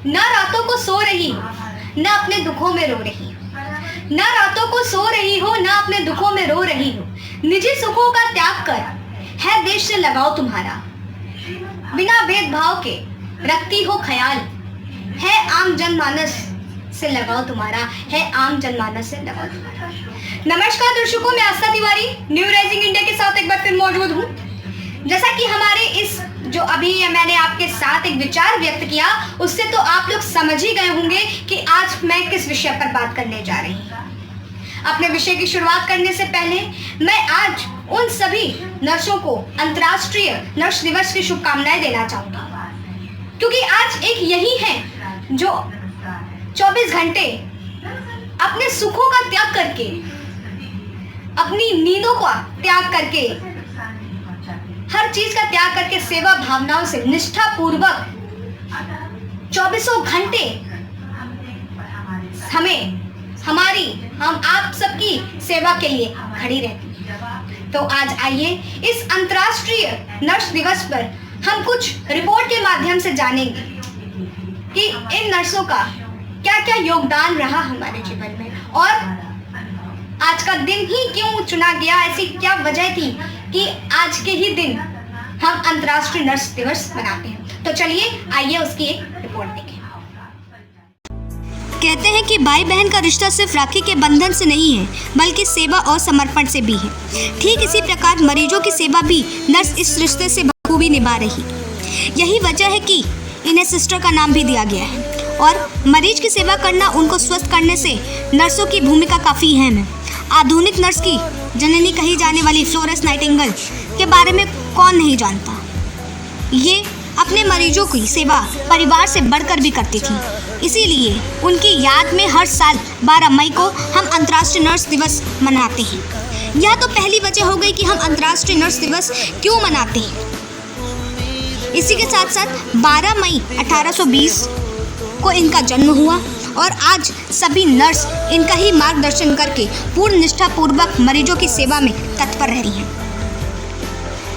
न रातों को सो रही हो, न अपने दुखों में रो रही हो। न रातों को सो रही हो, न अपने दुखों में रो रही हो। निजी सुखों का त्याग कर है देश से लगाओ तुम्हारा। बिना भेदभाव के रखती हो ख्याल, है आम जनमानस से लगाओ तुम्हारा, है आम जनमानस से लगाओ तुम्हारा। नमस्कार दर्शकों, मैं आस्था तिवारी न्यू राइजिंग इंडिया के साथ एक बार फिर मौजूद हूँ। जैसा कि हमारे इस जो अभी मैंने आपके साथ एक विचार व्यक्त किया, उससे तो आप लोग समझ ही गए होंगे कि आज मैं किस विषय पर बात करने जा रही हूँ। अपने विषय की शुरुआत करने से पहले मैं आज उन सभी नर्सों को अंतर्राष्ट्रीय नर्स दिवस की शुभकामनाएं देना चाहूंगी, क्योंकि आज एक यही है जो 24 घंटे अपने सुखों का त्याग करके, अपनी नींदों का त्याग करके, हर चीज का त्याग करके सेवा भावनाओं से निष्ठा पूर्वक 24 घंटे हम आप सबकी सेवा के लिए खड़ी रहती है। तो आज आइए इस अंतर्राष्ट्रीय नर्स दिवस पर हम कुछ रिपोर्ट के माध्यम से जानेंगे कि इन नर्सों का क्या क्या योगदान रहा हमारे जीवन में, और आज का दिन ही क्यों चुना गया, ऐसी क्या वजह थी कि आज के ही दिन हम अंतर्राष्ट्रीय नर्स दिवस मनाते हैं। तो चलिए आइए उसकी एक रिपोर्ट देखें। कहते हैं कि भाई बहन का रिश्ता सिर्फ राखी के बंधन से नहीं है, बल्कि सेवा और समर्पण से भी है। ठीक इसी प्रकार मरीजों की सेवा भी नर्स इस रिश्ते से बखूबी निभा रही। यही वजह है कि इन्हें सिस्टर का नाम भी दिया गया है, और मरीज की सेवा करना, उनको स्वस्थ करने से नर्सों की भूमिका काफ़ी अहम है। आधुनिक नर्स की जननी कही जाने वाली फ्लोरेंस नाइटिंगेल के बारे में कौन नहीं जानता। ये अपने मरीजों की सेवा परिवार से बढ़कर भी करती थी। इसीलिए उनकी याद में हर साल 12 मई को हम अंतर्राष्ट्रीय नर्स दिवस मनाते हैं। यह तो पहली वजह हो गई कि हम अंतर्राष्ट्रीय नर्स दिवस क्यों मनाते हैं। इसी के साथ साथ 12 मई 1820 को इनका जन्म हुआ, और आज सभी नर्स इनका ही मार्गदर्शन करके पूर्ण निष्ठा पूर्वक मरीजों की सेवा में तत्पर रही हैं।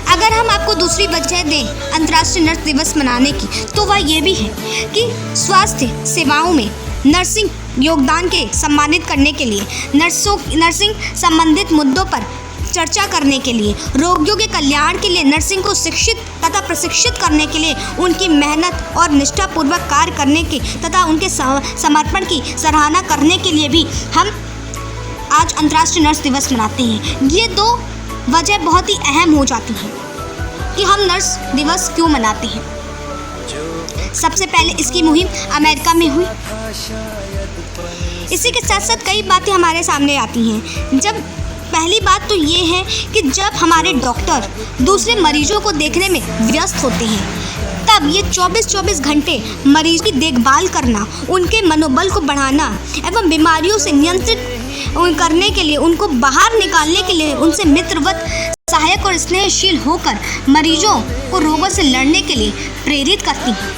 अगर हम आपको दूसरी वजह दें अंतर्राष्ट्रीय नर्स दिवस मनाने की, तो वह ये भी है कि स्वास्थ्य सेवाओं में नर्सिंग योगदान के सम्मानित करने के लिए, नर्सिंग संबंधित मुद्दों पर चर्चा करने के लिए, रोगियों के कल्याण के लिए, नर्सिंग को शिक्षित तथा प्रशिक्षित करने के लिए, उनकी मेहनत और निष्ठापूर्वक कार्य करने के तथा उनके समर्पण की सराहना करने के लिए भी हम आज अंतर्राष्ट्रीय नर्स दिवस मनाते हैं। ये दो वजह बहुत ही अहम हो जाती हैं कि हम नर्स दिवस क्यों मनाते हैं। सबसे पहले इसकी मुहिम अमेरिका में हुई। इसी के साथ साथ कई बातें हमारे सामने आती हैं। पहली बात तो ये है कि जब हमारे डॉक्टर दूसरे मरीजों को देखने में व्यस्त होते हैं, तब ये 24 घंटे मरीज की देखभाल करना, उनके मनोबल को बढ़ाना एवं बीमारियों से नियंत्रित करने के लिए, उनको बाहर निकालने के लिए, उनसे मित्रवत सहायक और स्नेहशील होकर मरीजों को रोगों से लड़ने के लिए प्रेरित करती हैं।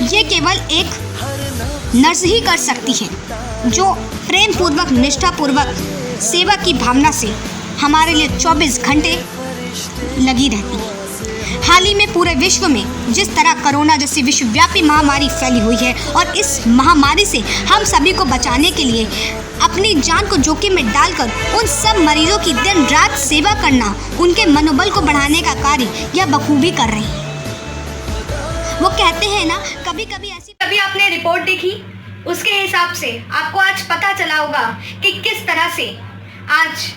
ये केवल एक नर्स ही कर सकती है, जो प्रेम पूर्वक, निष्ठा पूर्वक सेवा की भावना से हमारे लिए 24 घंटे लगी रहती है। हाल ही में पूरे विश्व में जिस तरह कोरोना जैसी विश्वव्यापी महामारी फैली हुई है, और इस महामारी से हम सभी को बचाने के लिए अपनी जान को जोखिम में डालकर उन सब मरीजों की दिन रात सेवा करना, उनके मनोबल को बढ़ाने का कार्य यह बखूबी कर रही है। वो कहते हैं ना, कभी कभी आपने रिपोर्ट देखी, उसके हिसाब से आपको आज पता चला होगा कि किस तरह से आज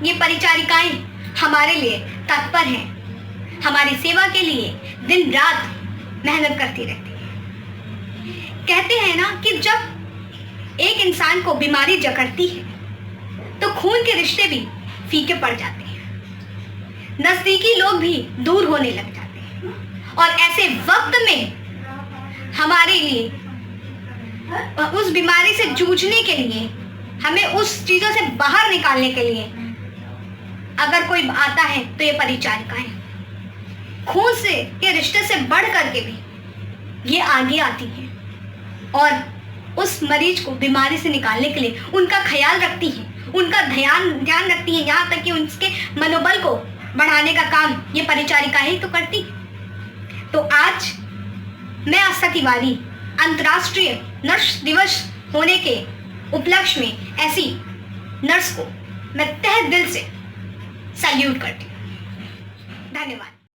ये परिचारिकाएं हमारे लिए तत्पर हैं, हमारी सेवा के लिए दिन रात मेहनत करती रहती है। कहते हैं ना कि जब एक इंसान को बीमारी जकड़ती है तो खून के रिश्ते भी फीके पड़ जाते हैं, नजदीकी लोग भी दूर होने लग जाते हैं, और ऐसे वक्त में हमारे लिए उस बीमारी से जूझने के लिए, हमें उस चीजों से बाहर निकालने के लिए अगर कोई आता है तो ये परिचारिकाएं खून से के रिश्ते से बढ़ करके भी ये आगे आती है और उस मरीज को बीमारी से निकालने के लिए उनका ख्याल रखती है, उनका ध्यान रखती है, यहाँ तक कि उसके मनोबल को बढ़ाने का काम ये परिचारिकाएं ही तो करती। तो आज मैं आस्था तिवारी अंतर्राष्ट्रीय नर्स दिवस होने के उपलक्ष्य में ऐसी नर्स को मैं तहे दिल से सैल्यूट करती हूँ। धन्यवाद।